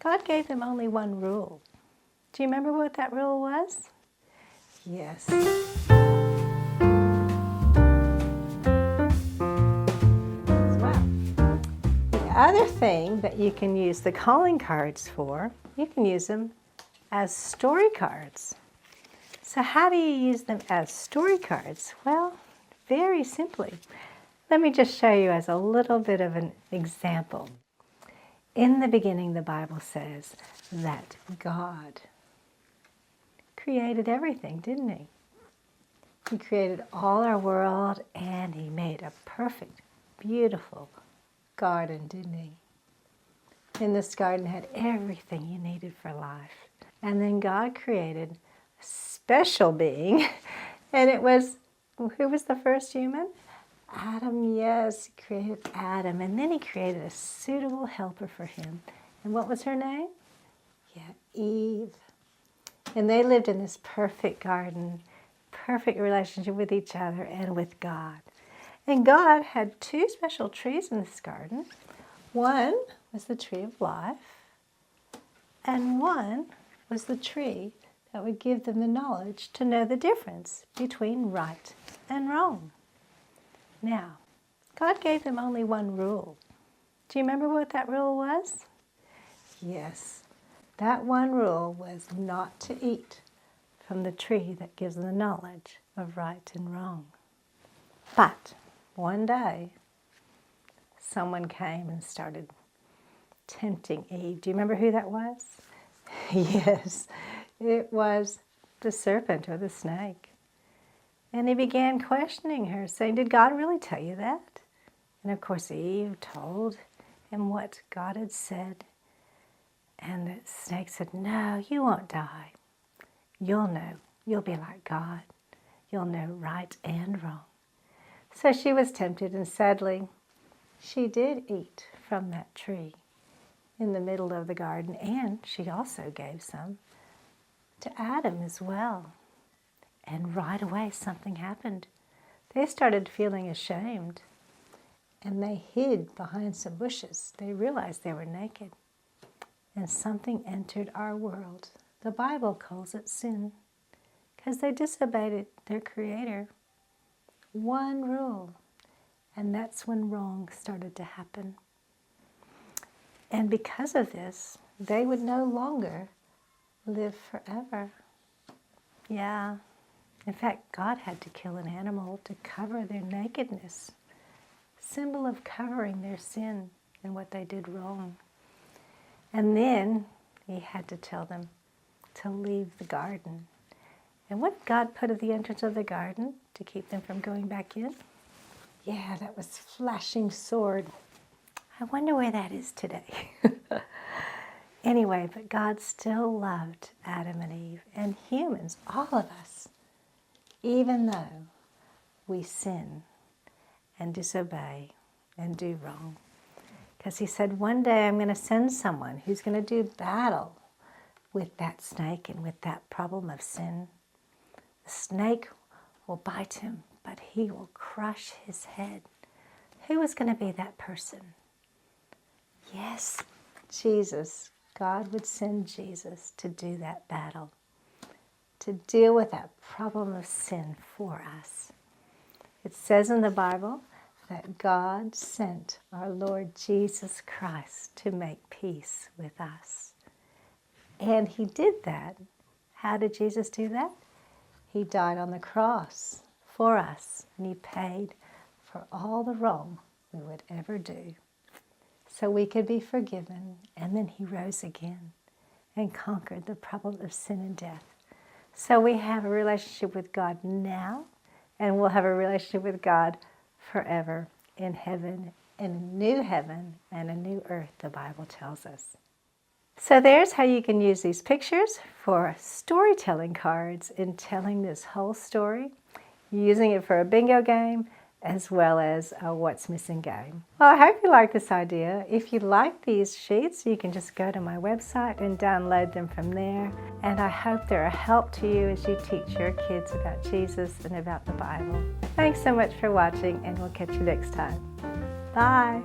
God gave them only one rule. Do you remember what that rule was? Yes. Well, the other thing that you can use the calling cards for, you can use them as story cards. So how do you use them as story cards? Well, very simply. Let me just show you as a little bit of an example. In the beginning, the Bible says that God created everything, didn't He? He created all our world and He made a perfect, beautiful garden, didn't He? And this garden had everything you needed for life. And then God created a special being, and it was, who was the first human? Adam. Yes, He created Adam, and then He created a suitable helper for him. And what was her name? Yeah, Eve. And they lived in this perfect garden, perfect relationship with each other and with God. And God had two special trees in this garden. One was the tree of life, and one was the tree that would give them the knowledge to know the difference between right and wrong. Now, God gave them only one rule. Do you remember what that rule was? Yes, that one rule was not to eat from the tree that gives them the knowledge of right and wrong. But one day, someone came and started tempting Eve. Do you remember who that was? Yes, it was the serpent or the snake. And he began questioning her, saying, "Did God really tell you that?" And of course Eve told him what God had said. And the snake said, "No, you won't die. You'll know. You'll be like God. You'll know right and wrong." So she was tempted, and sadly, she did eat from that tree in the middle of the garden, and she also gave some to Adam as well. And right away something happened. They started feeling ashamed, and they hid behind some bushes. They realized they were naked, and something entered our world. The Bible calls it sin, because they disobeyed their Creator. One rule, and that's when wrong started to happen. And because of this, they would no longer live forever. Yeah. In fact, God had to kill an animal to cover their nakedness, symbol of covering their sin and what they did wrong. And then He had to tell them to leave the garden. And what did God put at the entrance of the garden to keep them from going back in? Yeah, that was flashing sword. I wonder where that is today. Anyway, but God still loved Adam and Eve and humans, all of us, even though we sin and disobey and do wrong. Because He said, one day I'm going to send someone who's going to do battle with that snake and with that problem of sin. The snake will bite him, but he will crush his head. Who was going to be that person? Yes, Jesus. God would send Jesus to do that battle, to deal with that problem of sin for us. It says in the Bible that God sent our Lord Jesus Christ to make peace with us. And He did that. How did Jesus do that? He died on the cross for us, and He paid for all the wrong we would ever do, so we could be forgiven. And then He rose again and conquered the problem of sin and death. So we have a relationship with God now, and we'll have a relationship with God forever in heaven, in a new heaven and a new earth, the Bible tells us. So there's how you can use these pictures for storytelling cards in telling this whole story, using it for a bingo game, as well as a What's Missing game. Well, I hope you like this idea. If you like these sheets, you can just go to my website and download them from there. And I hope they're a help to you as you teach your kids about Jesus and about the Bible. Thanks so much for watching, and we'll catch you next time. Bye.